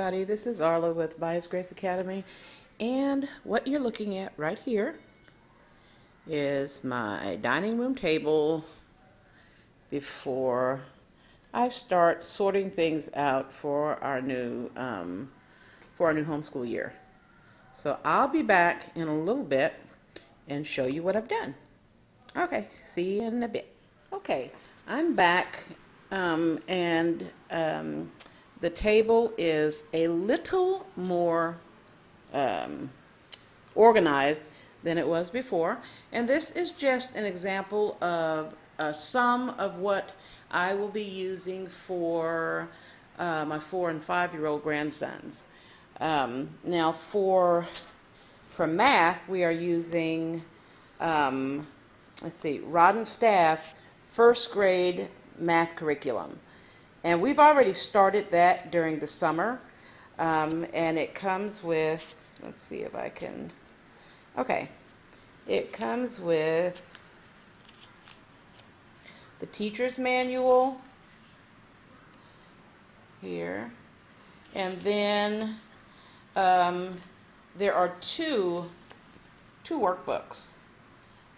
everybody. This is Arla with By His Grace Academy, and what you're looking at right here is my dining room table before I start sorting things out for our new homeschool year. So I'll be back in a little bit and show you what I've done. Okay, see you in a bit. Okay, I'm back, and the table is a little more organized than it was before, and this is just an example of some of what I will be using for my 4- and 5-year-old grandsons. Now for math, we are using let's see, Rod and Staff's first grade math curriculum. And we've already started that during the summer. And it comes with, let's see if I can, okay. It comes with the teacher's manual here. And then there are two workbooks.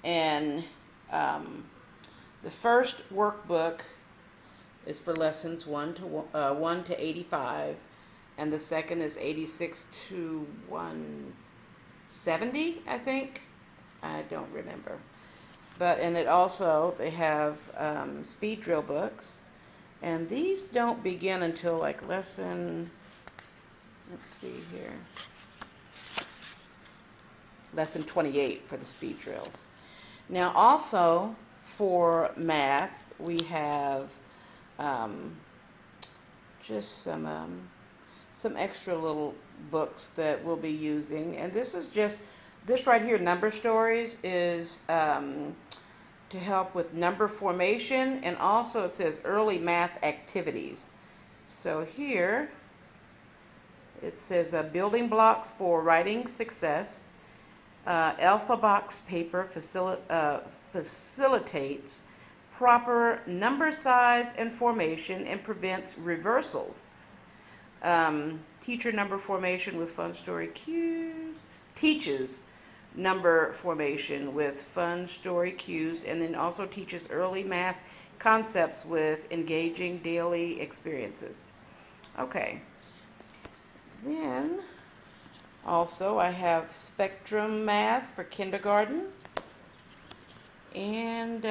And the first workbook is for lessons 1 to 85, and the second is 86 to 170, I think. I don't remember. And it also, they have speed drill books, and these don't begin until like lesson, let's see here, lesson 28 for the speed drills. Now also for math, we have just some extra little books that we'll be using, and this right here, Number Stories, is to help with number formation, and also it says early math activities. So here it says building blocks for writing success. Alpha box paper facilitates proper number size and formation and prevents reversals. Teacher number formation with fun story cues. Teaches number formation with fun story cues, and then also teaches early math concepts with engaging daily experiences. Okay. Then also, I have Spectrum Math for kindergarten, and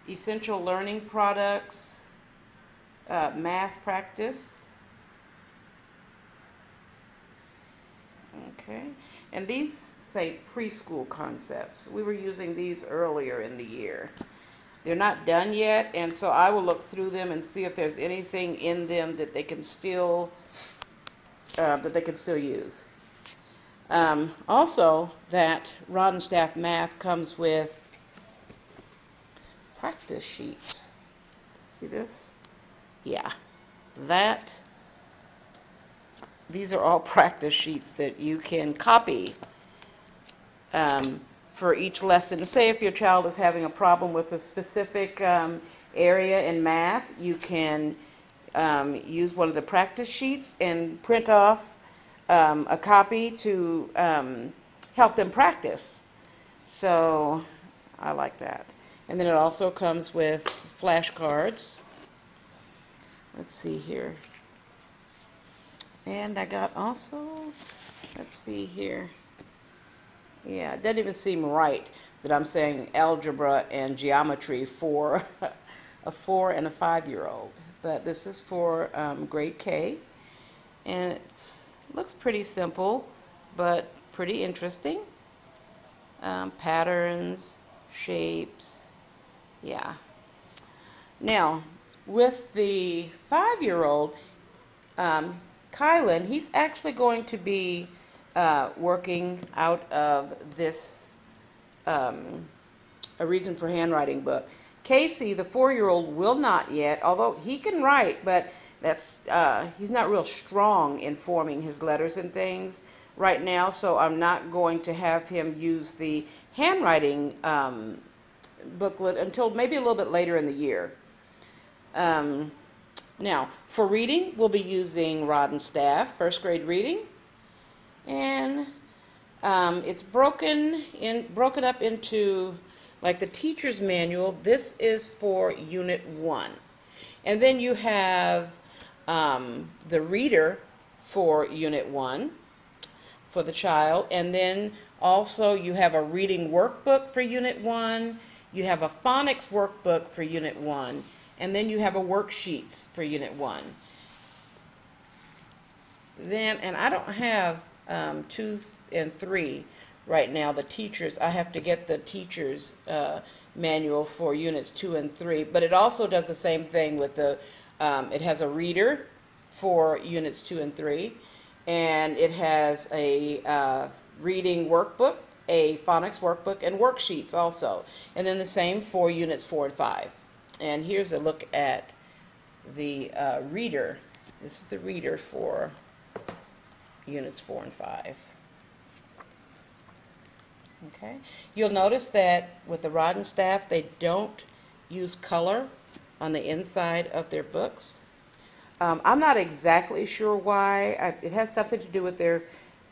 Essential Learning Products, Math Practice. Okay, and these say preschool concepts. We were using these earlier in the year. They're not done yet, and so I will look through them and see if there's anything in them that they can still use. Also, that Rod and Staff Math comes with practice sheets. See this? Yeah, these are all practice sheets that you can copy for each lesson. Say if your child is having a problem with a specific area in math, you can use one of the practice sheets and print off a copy to help them practice. So I like that. And then it also comes with flashcards. Let's see here. And I got also, let's see here. Yeah, it doesn't even seem right that I'm saying algebra and geometry for a 4- and a 5-year-old. But this is for grade K, and it looks pretty simple, but pretty interesting. Patterns, shapes, yeah. Now, with the 5-year-old, Kylan, he's actually going to be working out of this A Reason for Handwriting book. Casey, the 4-year-old, will not yet, although he can write, but he's not real strong in forming his letters and things right now, so I'm not going to have him use the handwriting booklet until maybe a little bit later in the year. Now, for reading, we'll be using Rod and Staff, first grade reading. And it's broken up into like the teacher's manual. This is for Unit 1. And then you have the reader for Unit 1 for the child. And then also you have a reading workbook for Unit 1. You have a phonics workbook for Unit 1. And then you have a worksheets for Unit 1. Then, and I don't have 2 and 3 right now, the teachers. I have to get the teachers manual for Units 2 and 3. But it also does the same thing with the, it has a reader for Units 2 and 3. And it has a reading workbook, a phonics workbook, and worksheets also. And then the same for Units 4 and 5. And here's a look at the reader. This is the reader for Units 4 and 5. Okay. You'll notice that with the Rod and Staff, they don't use color on the inside of their books. I'm not exactly sure why. It has something to do with their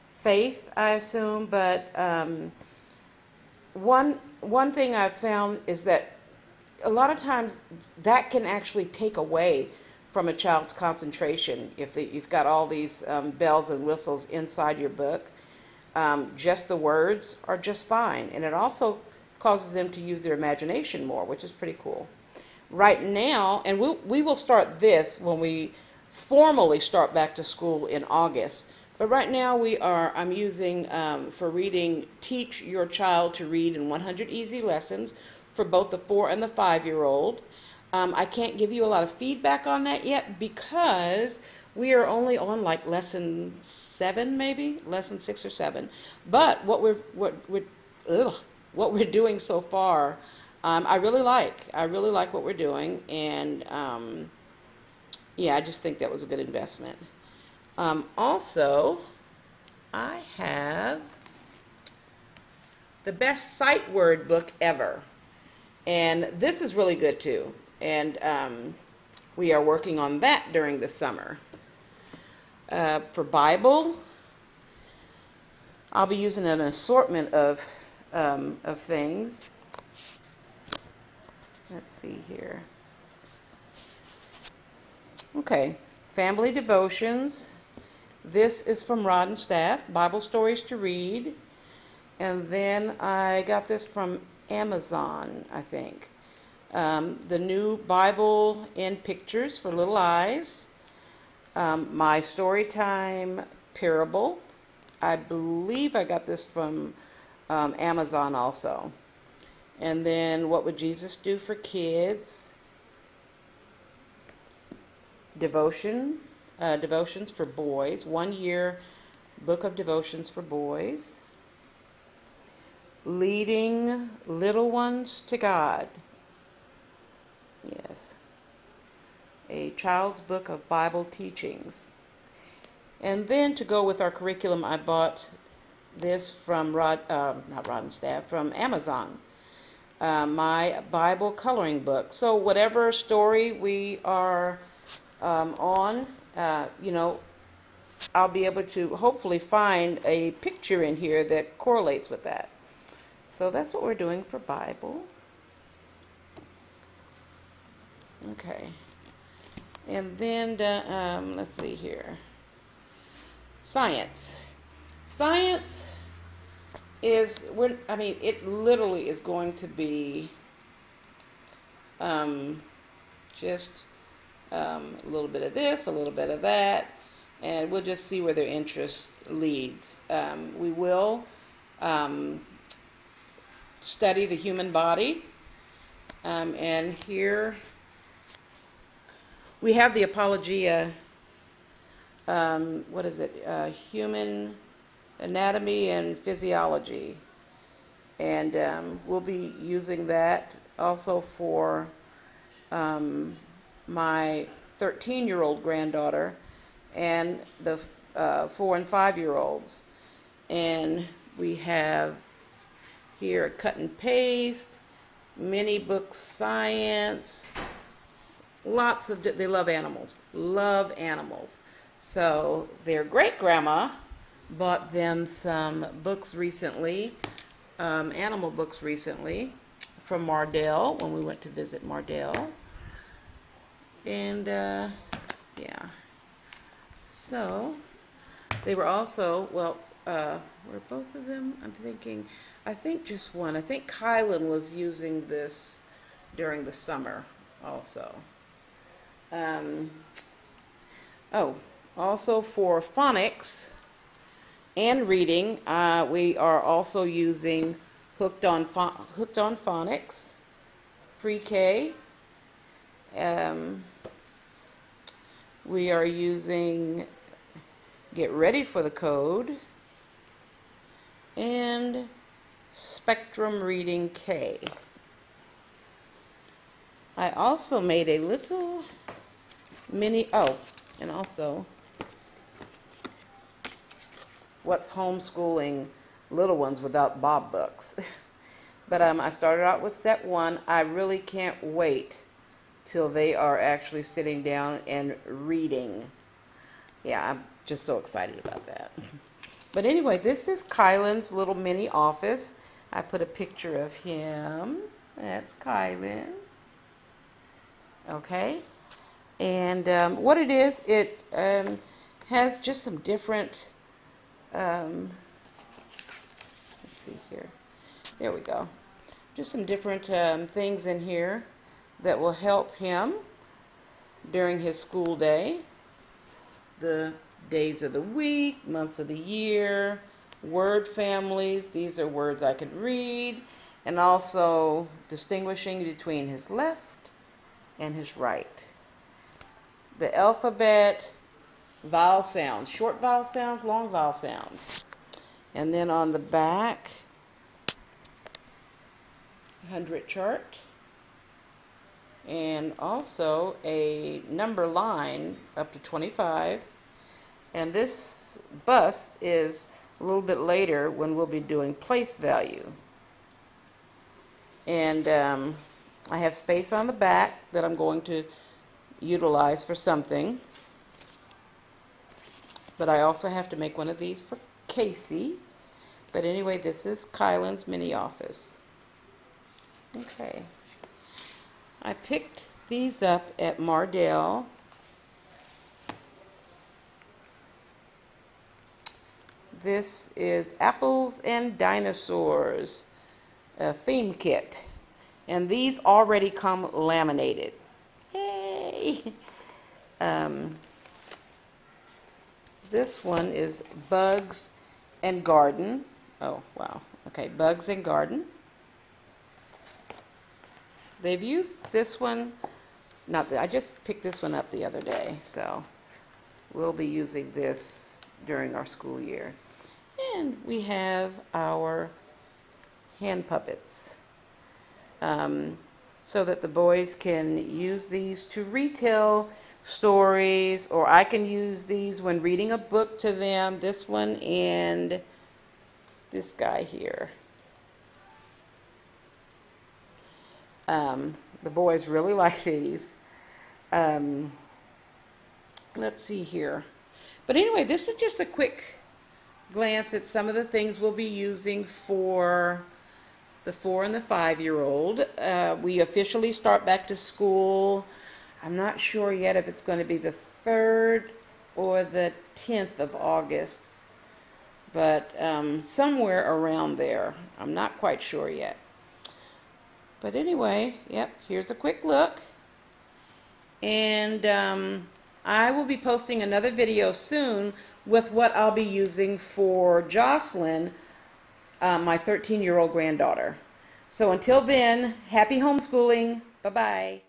faith, I assume. But one thing I've found is that a lot of times that can actually take away from a child's concentration if you've got all these bells and whistles inside your book. Just the words are just fine, and it also causes them to use their imagination more, which is pretty cool. Right now, and we will start this when we formally start back to school in August, but right now I'm using for reading, Teach Your Child to Read in 100 Easy Lessons for both the 4 and the 5-year-old. I can't give you a lot of feedback on that yet because we are only on like lesson 7, maybe lesson 6 or 7. But what we're doing so far, I really like what we're doing, and yeah, I just think that was a good investment. Also, I have the best sight word book ever. And this is really good too. And we are working on that during the summer. For Bible, I'll be using an assortment of things. Let's see here. Okay, family devotions. This is from Rod and Staff, Bible stories to read. And then I got this from Amazon, I think. The new Bible in Pictures for Little Eyes. My Storytime Parable. I believe I got this from Amazon also. And then What Would Jesus Do for Kids? Devotions for boys. 1 year book of devotions for boys. Leading Little Ones to God. Yes. A child's book of Bible teachings. And then to go with our curriculum, I bought this from from Amazon. My Bible coloring book. So whatever story we are on, I'll be able to hopefully find a picture in here that correlates with that. So that's what we're doing for Bible. Okay. And then, let's see here. Science. Science is, it literally is going to be just a little bit of this, a little bit of that, and we'll just see where their interest leads. We will study the human body, and here we have the Apologia, Human Anatomy and Physiology, and we'll be using that also for my 13-year-old granddaughter and the 4 and 5-year-olds. And we have here a cut and paste, mini book science, they love animals. So their great-grandma bought them some books recently, animal books recently, from Mardell when we went to visit Mardell. And yeah, so they were also, well, were both of them? I think just one. I think Kylan was using this during the summer also. Oh, also for phonics and reading, we are also using Hooked on Phonics, pre-K. We are using Get Ready for the Code and Spectrum Reading K. I also made a little mini, and also What's Homeschooling Little Ones Without Bob books. But I started out with set 1. I really can't wait till they are actually sitting down and reading. Yeah, I'm just so excited about that. But anyway, this is Kylan's little mini office. I put a picture of him. That's Kylan. Okay. And what it is, it has just some different, let's see here. There we go. Just some different things in here that will help him during his school day. The days of the week, months of the year, word families. These are words I can read. And also distinguishing between his left and his right. The alphabet, vowel sounds, short vowel sounds, long vowel sounds. And then on the back, 100 chart. And also a number line up to 25. And this bus is a little bit later when we'll be doing place value. And I have space on the back that I'm going to utilize for something. But I also have to make one of these for Casey. But anyway, this is Kylan's mini office. Okay. I picked these up at Mardell. This is Apples and Dinosaurs, a theme kit. And these already come laminated. Yay! This one is Bugs and Garden. Oh, wow. Okay, Bugs and Garden. They've used this one, I just picked this one up the other day, so we'll be using this during our school year. And we have our hand puppets, so that the boys can use these to retell stories, or I can use these when reading a book to them. This one and this guy here. The boys really like these. Let's see here. But anyway, this is just a quick glance at some of the things we'll be using for the 4 and the 5-year-old. We officially start back to school. I'm not sure yet if it's going to be the 3rd or the 10th of August, but somewhere around there. I'm not quite sure yet. But anyway, yep, here's a quick look. And I will be posting another video soon with what I'll be using for Jocelyn, my 13-year-old granddaughter. So until then, happy homeschooling. Bye-bye.